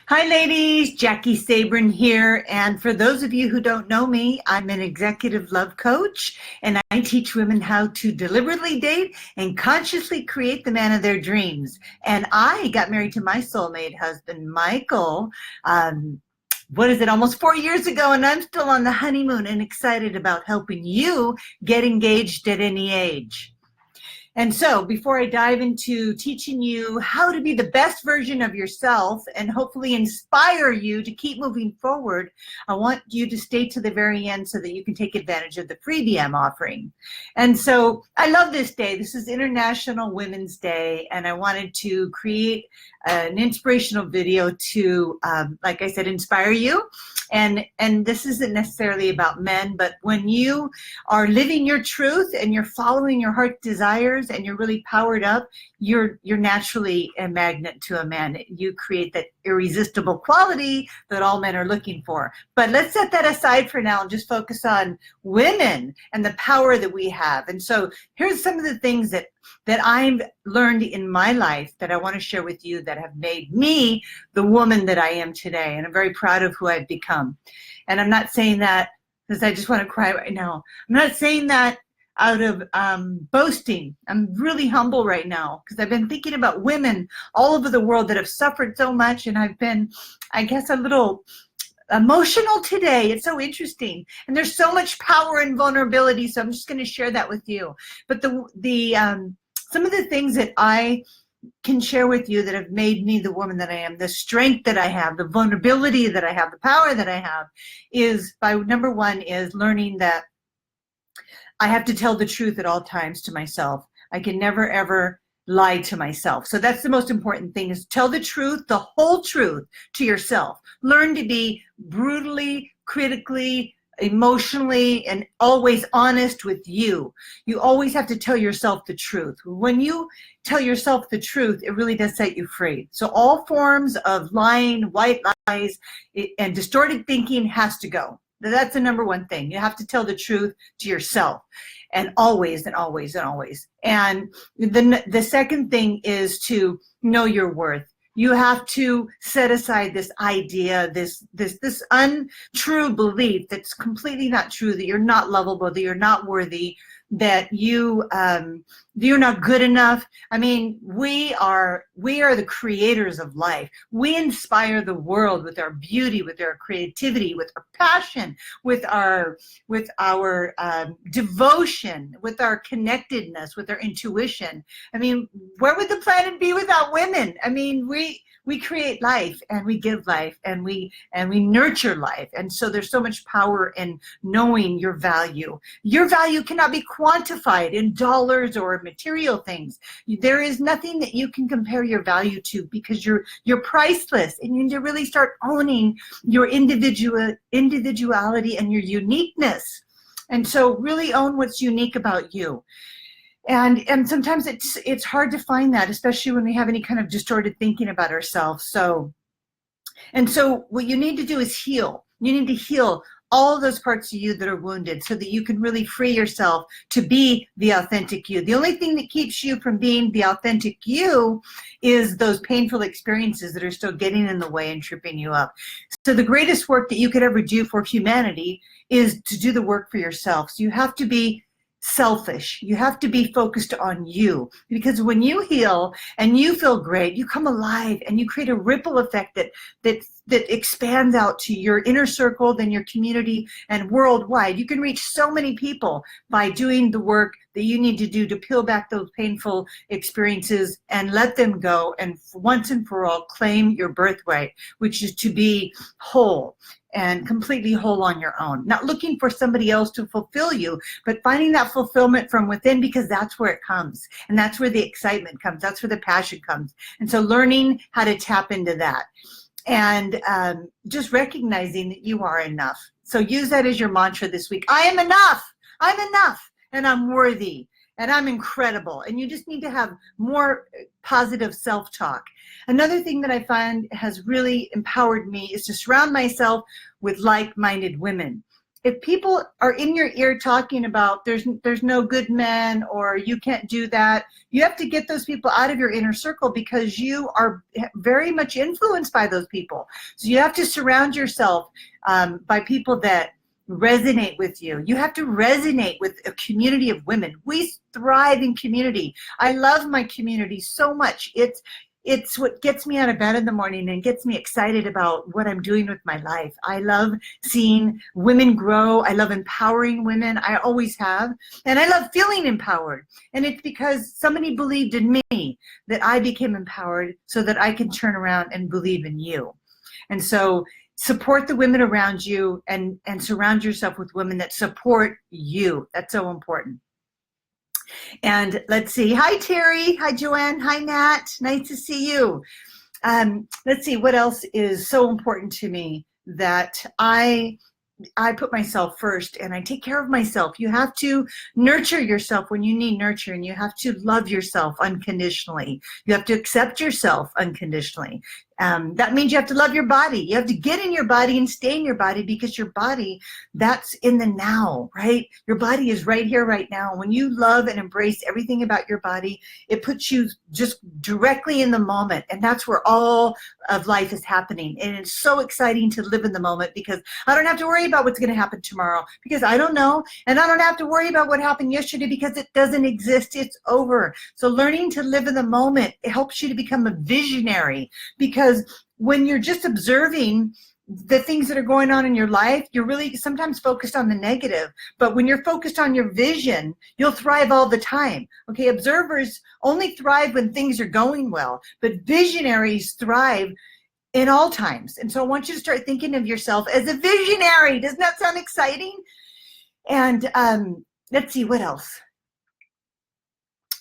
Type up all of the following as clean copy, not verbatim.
Hi ladies, Jaki Sabourin here, and for those of you who don't know me, I'm an executive love coach, and I teach women how to deliberately date and consciously create the man of their dreams. And I got married to my soulmate husband, Michael, almost 4 years ago, and I'm still on the honeymoon and excited about helping you get engaged at any age. And so before I dive into teaching you how to be the best version of yourself and hopefully inspire you to keep moving forward, I want you to stay to the very end so that you can take advantage of the freebie I'm offering. And so I love this day. This is International Women's Day, and I wanted to create an inspirational video to, like I said, inspire you. And this isn't necessarily about men, but when you are living your truth and you're following your heart's desires and you're really powered up, you're naturally a magnet to a man. You create that irresistible quality that all men are looking for. But let's set that aside for now and just focus on women and the power that we have. And so here's some of the things that I've learned in my life that I want to share with you that have made me the woman that I am today. And I'm very proud of who I've become. And I'm not saying that because I just want to cry right now. I'm not saying that out of boasting. I'm really humble right now because I've been thinking about women all over the world that have suffered so much, and I've been, I guess, a little emotional today. It's so interesting, and there's so much power and vulnerability, so I'm just going to share that with you. But some of the things that I can share with you that have made me the woman that I am, the strength that I have, the vulnerability that I have, the power that I have, is by number one is learning that I have to tell the truth at all times to myself. I can never, ever lie to myself. So that's the most important thing, is tell the truth, the whole truth to yourself. Learn to be brutally, critically, emotionally, and always honest with you. You always have to tell yourself the truth. When you tell yourself the truth, it really does set you free. So all forms of lying, white lies, and distorted thinking has to go. That's the number one thing. You have to tell the truth to yourself, and always and always and always. And the second thing is to know your worth. You have to set aside this idea, this untrue belief that's completely not true, that you're not lovable, that you're not worthy, that you're not good enough. I mean, we are the creators of life. We inspire the world with our beauty, with our creativity, with our passion, with our devotion, with our connectedness, with our intuition. I mean, where would the planet be without women? I mean, we create life, and we give life, and we nurture life. And so there's so much power in knowing your value. Your value cannot be quantified in dollars or material things. There is nothing that you can compare your value to, because you're priceless, and you need to really start owning your individuality and your uniqueness. And so really own what's unique about you. And sometimes it's hard to find that, especially when we have any kind of distorted thinking about ourselves. So what you need to do is heal. You need to heal all of those parts of you that are wounded, so that you can really free yourself to be the authentic you. The only thing that keeps you from being the authentic you is those painful experiences that are still getting in the way and tripping you up. So the greatest work that you could ever do for humanity is to do the work for yourself. So you have to be selfish. You have to be focused on you, because when you heal and you feel great, you come alive and you create a ripple effect that expands out to your inner circle, then your community, and worldwide. You can reach so many people by doing the work that you need to do to peel back those painful experiences and let them go, and once and for all claim your birthright, which is to be whole and completely whole on your own. Not looking for somebody else to fulfill you, but finding that fulfillment from within, because that's where it comes. And that's where the excitement comes. That's where the passion comes. And so learning how to tap into that, and just recognizing that you are enough. So use that as your mantra this week. I am enough. I'm enough. And I'm worthy. And I'm incredible. And you just need to have more positive self-talk. Another thing that I find has really empowered me is to surround myself with like-minded women. if people are in your ear talking about there's no good men or you can't do that, you have to get those people out of your inner circle because you are very much influenced by those people. So you have to surround yourself by people that resonate with you. You have to resonate with a community of women. We thrive in community. I love my community so much. It's what gets me out of bed in the morning and gets me excited about what I'm doing with my life. I love seeing women grow. I love empowering women. I always have. And I love feeling empowered. And it's because somebody believed in me that I became empowered so that I can turn around and believe in you. And so support the women around you and surround yourself with women that support you. That's so important. And let's see. Hi, Terry. Hi, Joanne. Hi, Nat. Nice to see you. Let's see. What else is so important to me that I put myself first and I take care of myself. You have to nurture yourself when you need nurture, and you have to love yourself unconditionally. You have to accept yourself unconditionally. That means you have to love your body. You have to get in your body and stay in your body, because your body, that's in the now, right? Your body is right here, right now. When you love and embrace everything about your body, it puts you just directly in the moment. And that's where all of life is happening. And it's so exciting to live in the moment, because I don't have to worry about what's going to happen tomorrow, because I don't know. And I don't have to worry about what happened yesterday, because it doesn't exist. It's over. So learning to live in the moment, it helps you to become a visionary, because when you're just observing the things that are going on in your life, you're really sometimes focused on the negative. But when you're focused on your vision, you'll thrive all the time. Okay, observers only thrive when things are going well, but visionaries thrive in all times. And so I want you to start thinking of yourself as a visionary. Doesn't that sound exciting? And let's see, what else?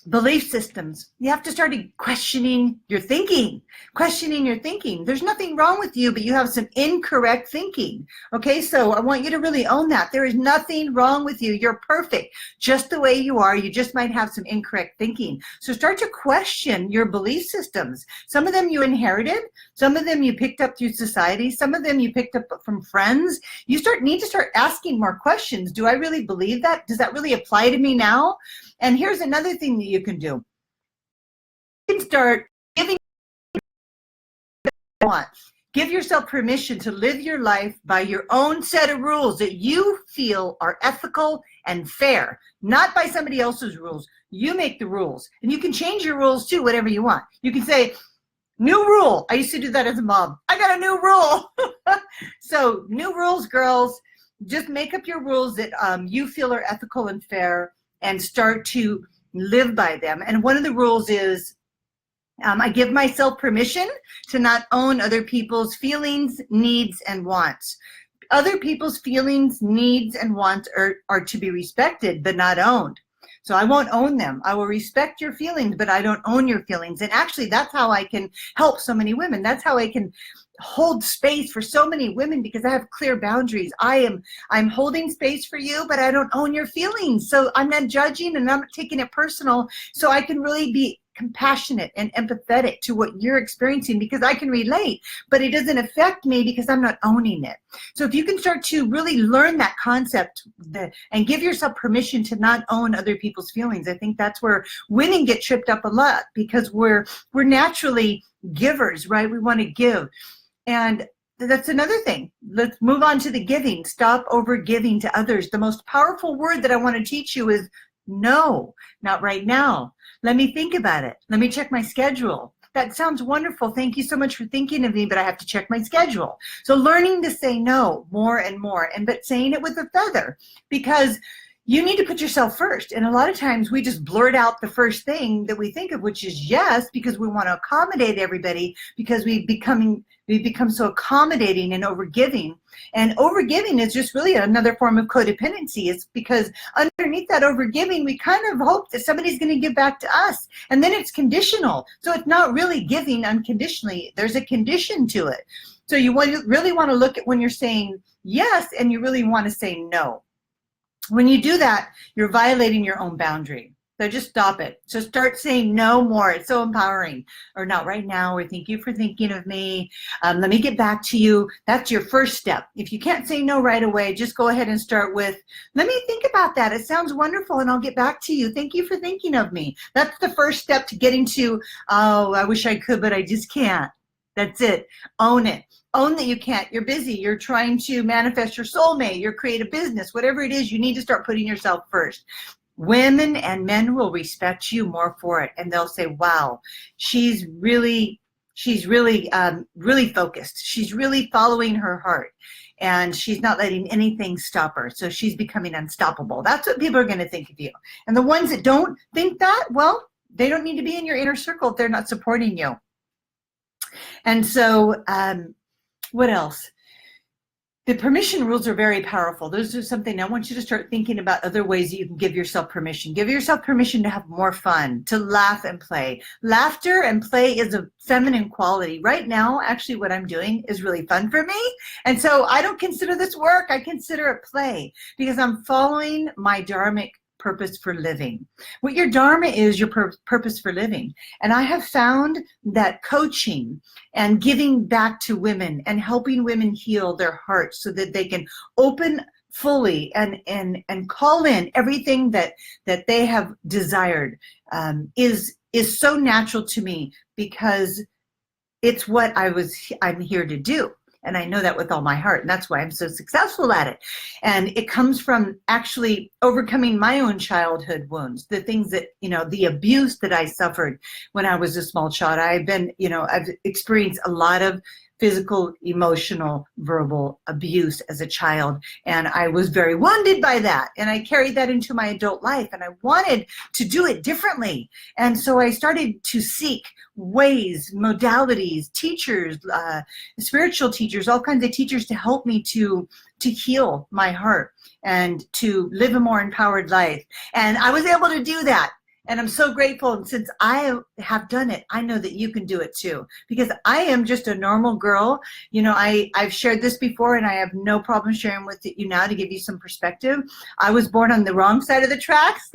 Belief systems. You have to start questioning your thinking. Questioning your thinking. There's nothing wrong with you, but you have some incorrect thinking. Okay, so I want you to really own that. There is nothing wrong with you. You're perfect just the way you are. You just might have some incorrect thinking. So start to question your belief systems. Some of them you inherited. Some of them you picked up through society. Some of them you picked up from friends. You need to start asking more questions. Do I really believe that? Does that really apply to me now? And here's another thing that you can do. You can start giving Give yourself permission to live your life by your own set of rules that you feel are ethical and fair, not by somebody else's rules. You make the rules, and you can change your rules too, whatever you want. You can say, new rule. I used to do that as a mom. I got a new rule. So new rules, girls. Just make up your rules that you feel are ethical and fair, and start to live by them. And one of the rules is I give myself permission to not own other people's feelings, needs, and wants. Other people's feelings, needs, and wants are to be respected, but not owned. So I won't own them. I will respect your feelings, but I don't own your feelings. And actually, that's how I can help so many women. That's how I can hold space for so many women, because I have clear boundaries. I'm holding space for you, but I don't own your feelings. So I'm not judging and I'm not taking it personal. So I can really be compassionate and empathetic to what you're experiencing, because I can relate, but it doesn't affect me because I'm not owning it. So if you can start to really learn that concept and give yourself permission to not own other people's feelings, I think that's where women get tripped up a lot, because we're naturally givers, right? We want to give. And that's another thing. Let's move on to the giving. Stop over giving to others. The most powerful word that I want to teach you is no, not right now. Let me think about it. Let me check my schedule. That sounds wonderful. Thank you so much for thinking of me, but I have to check my schedule. So learning to say no more and more, but saying it with a feather, because you need to put yourself first. And a lot of times we just blurt out the first thing that we think of, which is yes, because we want to accommodate everybody, because we become so accommodating and overgiving. And overgiving is just really another form of codependency. It's because underneath that overgiving, we kind of hope that somebody's going to give back to us. And then it's conditional. So it's not really giving unconditionally. There's a condition to it. So you really want to look at when you're saying yes, and you really want to say no. When you do that, you're violating your own boundary. So just stop it. So start saying no more. It's so empowering. Or not right now, or thank you for thinking of me. Let me get back to you. That's your first step. If you can't say no right away, just go ahead and start with, let me think about that. It sounds wonderful, and I'll get back to you. Thank you for thinking of me. That's the first step to getting to, oh, I wish I could, but I just can't. That's it. Own it. Own that you can't. You're busy. You're trying to manifest your soulmate, your creative business, whatever it is, you need to start putting yourself first. Women and men will respect you more for it, and they'll say, wow, she's really focused. She's really following her heart, and she's not letting anything stop her. So she's becoming unstoppable. That's what people are going to think of you. And the ones that don't think that, well, they don't need to be in your inner circle if they're not supporting you. And so what else? The permission rules are very powerful. Those are something I want you to start thinking about, other ways that you can give yourself permission. Give yourself permission to have more fun, to laugh and play. Laughter and play is a feminine quality. Right now, actually, what I'm doing is really fun for me. And so I don't consider this work. I consider it play, because I'm following my dharmic purpose for living. What your dharma is, your purpose for living. And I have found that coaching and giving back to women and helping women heal their hearts so that they can open fully and call in everything that they have desired is so natural to me, because it's what I'm here to do. And I know that with all my heart, and that's why I'm so successful at it. And it comes from actually overcoming my own childhood wounds, the things that, the abuse that I suffered when I was a small child. I've experienced a lot of physical, emotional, verbal abuse as a child. And I was very wounded by that. And I carried that into my adult life, and I wanted to do it differently. And so I started to seek ways, modalities, teachers, spiritual teachers, all kinds of teachers to help me to heal my heart and to live a more empowered life. And I was able to do that. And I'm so grateful. And since I have done it, I know that you can do it too, because I am just a normal girl. I've shared this before, and I have no problem sharing with you now to give you some perspective. I was born on the wrong side of the tracks.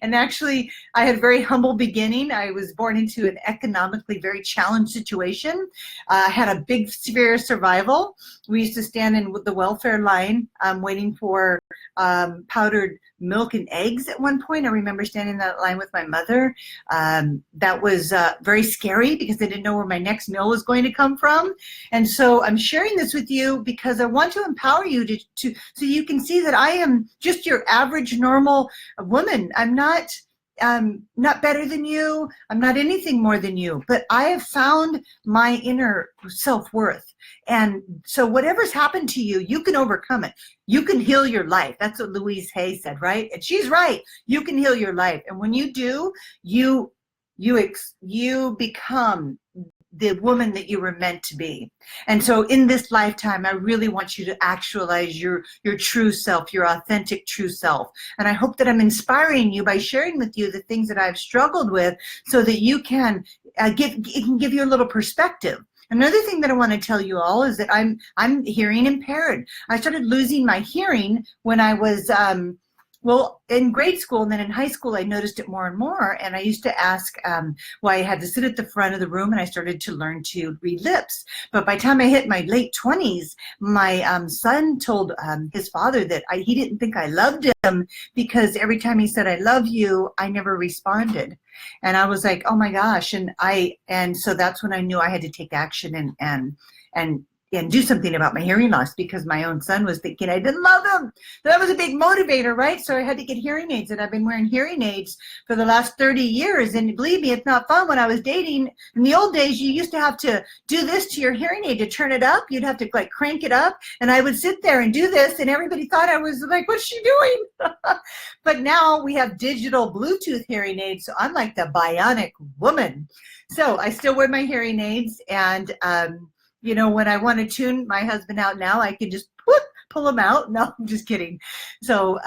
And actually, I had a very humble beginning. I was born into an economically very challenged situation. I had a big sphere of survival. We used to stand in the welfare line waiting for powdered milk and eggs at one point. I remember standing in that line with my mother. That was very scary, because I didn't know where my next meal was going to come from. And so I'm sharing this with you because I want to empower you to so you can see that I am just your average normal woman. I'm not better than you. I'm not anything more than you, but I have found my inner self-worth. And so whatever's happened to you, you can overcome it. You can heal your life. That's what Louise Hay said, right? And she's right. You can heal your life. And when you do, you become the woman that you were meant to be. And so in this lifetime, I really want you to actualize your true self, your authentic true self. And I hope that I'm inspiring you by sharing with you the things that I've struggled with, so that you can it can give you a little perspective. Another thing that I want to tell you all is that I'm hearing impaired. I started losing my hearing when I was in grade school, and then in high school, I noticed it more and more. And I used to ask why I had to sit at the front of the room, and I started to learn to read lips. But by the time I hit my late 20s, my son told his father that he didn't think I loved him, because every time he said, "I love you," I never responded. And I was like, oh my gosh. And so that's when I knew I had to take action and do something about my hearing loss, because my own son was thinking I didn't love him. So that was a big motivator, right? So I had to get hearing aids, and I've been wearing hearing aids for the last 30 years. And believe me, it's not fun. When I was dating, in the old days, you used to have to do this to your hearing aid to turn it up. You'd have to crank it up. And I would sit there and do this, and everybody thought I was like, what's she doing? But now we have digital Bluetooth hearing aids. So I'm like the bionic woman. So I still wear my hearing aids, and when I want to tune my husband out now, I can just pull him out. No, I'm just kidding. So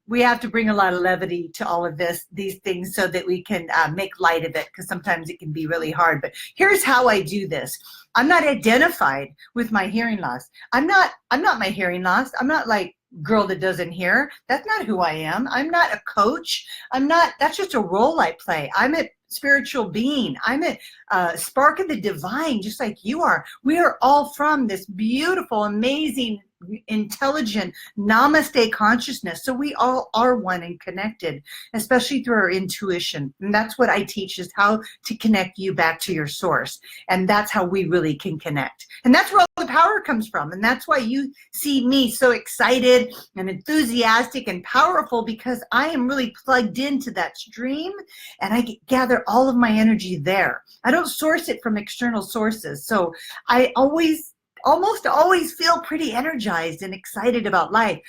we have to bring a lot of levity to all of these things, so that we can make light of it, because sometimes it can be really hard. But here's how I do this. I'm not identified with my hearing loss. I'm not my hearing loss. I'm not like girl that doesn't hear. That's not who I am. I'm not a coach. That's just a role I play. I'm a spiritual being. I'm a spark of the divine, just like you are. We are all from this beautiful, amazing, intelligent namaste consciousness. So we all are one and connected, especially through our intuition. And that's what I teach, is how to connect you back to your source. And that's how we really can connect. And that's where all the power comes from. And that's why you see me so excited and enthusiastic and powerful, because I am really plugged into that stream and I gather all of my energy there. I don't source it from external sources. So I almost always feel pretty energized and excited about life.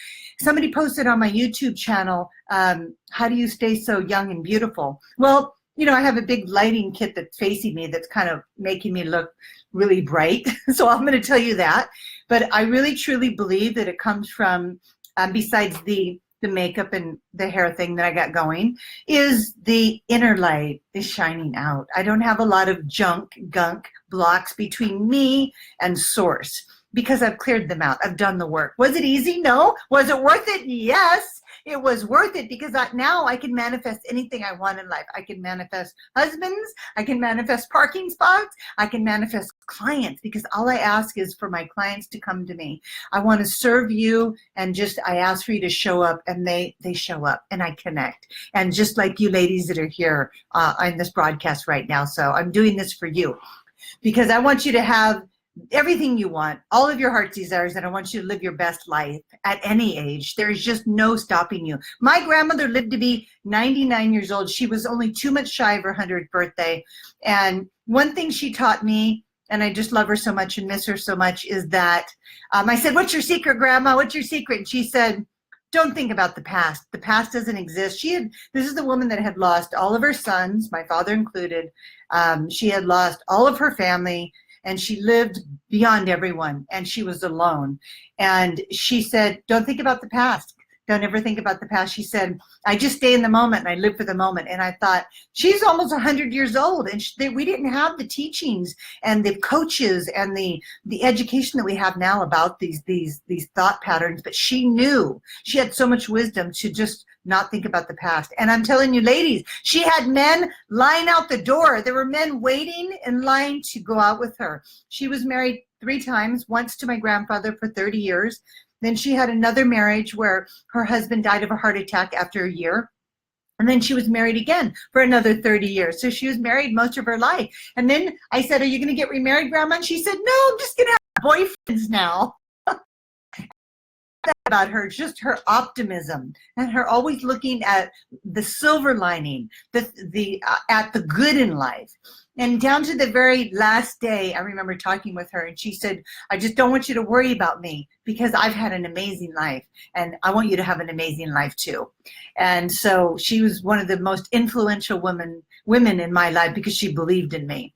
Somebody posted on my YouTube channel, how do you stay so young and beautiful? Well, I have a big lighting kit that's facing me that's kind of making me look really bright. So I'm going to tell you that. But I really, truly believe that it comes from, besides the makeup and the hair thing that I got going, is the inner light is shining out. I don't have a lot of gunk blocks between me and source, because I've cleared them out. I've done the work. Was it easy? No. Was it worth it? Yes. It was worth it, because now I can manifest anything I want in life. I can manifest husbands. I can manifest parking spots. I can manifest clients, because all I ask is for my clients to come to me. I want to serve you, and I ask for you to show up, and they show up, and I connect. And just like you ladies that are here on this broadcast right now. So I'm doing this for you, because I want you to have everything you want, all of your heart's desires, and I want you to live your best life at any age. There is just no stopping you. My grandmother lived to be 99 years old. She was only 2 months shy of her 100th birthday. And one thing she taught me, and I just love her so much and miss her so much, is that I said, "What's your secret, Grandma? What's your secret?" And she said, "Don't think about the past. The past doesn't exist." This is the woman that had lost all of her sons, my father included. She had lost all of her family, and she lived beyond everyone, and she was alone. And she said, "Don't think about the past. Don't ever think about the past." She said, "I just stay in the moment, and I live for the moment." And I thought, she's almost 100 years old, and we didn't have the teachings and the coaches and the education that we have now about these thought patterns. But she knew. She had so much wisdom to just not think about the past. And I'm telling you, ladies, she had men lying out the door. There were men waiting in line to go out with her. She was married 3 times, once to my grandfather for 30 years. Then she had another marriage where her husband died of a heart attack after a year. And then she was married again for another 30 years. So she was married most of her life. And then I said, "Are you going to get remarried, Grandma?" And she said, "No, I'm just going to have boyfriends now." About her, just her optimism and her always looking at the silver lining, at the good in life. And down to the very last day, I remember talking with her, and she said, "I just don't want you to worry about me, because I've had an amazing life, and I want you to have an amazing life too." And so she was one of the most influential women in my life, because she believed in me.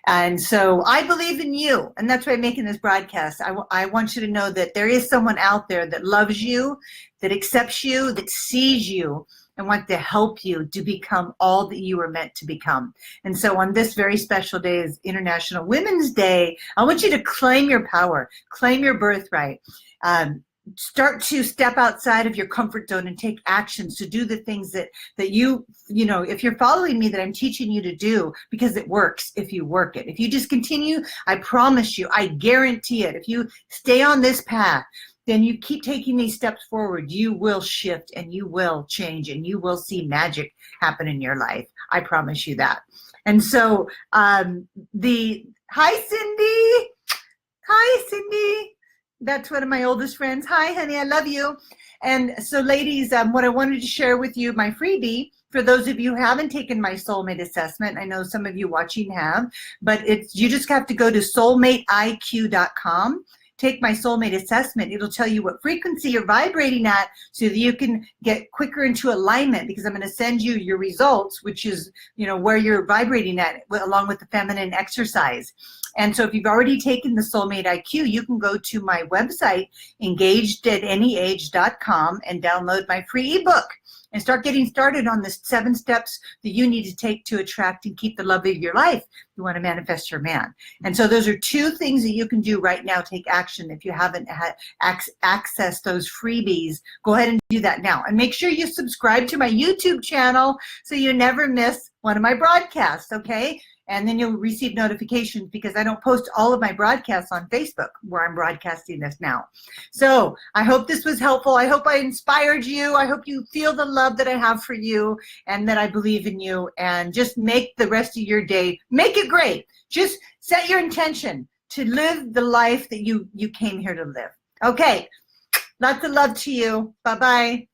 And so I believe in you, and that's why I'm making this broadcast. I want you to know that there is someone out there that loves you, that accepts you, that sees you, and wants to help you to become all that you were meant to become. And so on this very special day, is International Women's Day, I want you to claim your power, claim your birthright. Start to step outside of your comfort zone and take actions to do the things that you if you're following me, that I'm teaching you to do, because it works if you work it. If you just continue, I promise you, I guarantee it. If you stay on this path, then you keep taking these steps forward, you will shift, and you will change, and you will see magic happen in your life. I promise you that. And so hi, Cindy. Hi, Cindy. That's one of my oldest friends. Hi, honey, I love you. And so, ladies, what I wanted to share with you, my freebie, for those of you who haven't taken my soulmate assessment, I know some of you watching have, but you just have to go to soulmateiq.com. Take my soulmate assessment. It'll tell you what frequency you're vibrating at, so that you can get quicker into alignment, because I'm going to send you your results, which is, where you're vibrating at, along with the feminine exercise. And so if you've already taken the Soulmate IQ, you can go to my website, engagedataanyage.com, and download my free ebook. and start getting started on the 7 steps that you need to take to attract and keep the love of your life. You want to manifest your man. And so those are 2 things that you can do right now. Take action. If you haven't had access those freebies, go ahead and do that now. And make sure you subscribe to my YouTube channel so you never miss one of my broadcasts, okay? And then you'll receive notifications because I don't post all of my broadcasts on Facebook where I'm broadcasting this now. So I hope this was helpful. I hope I inspired you. I hope you feel the love that I have for you and that I believe in you. And just make the rest of your day, make it great. Just set your intention to live the life that you came here to live. Okay, lots of love to you. Bye-bye.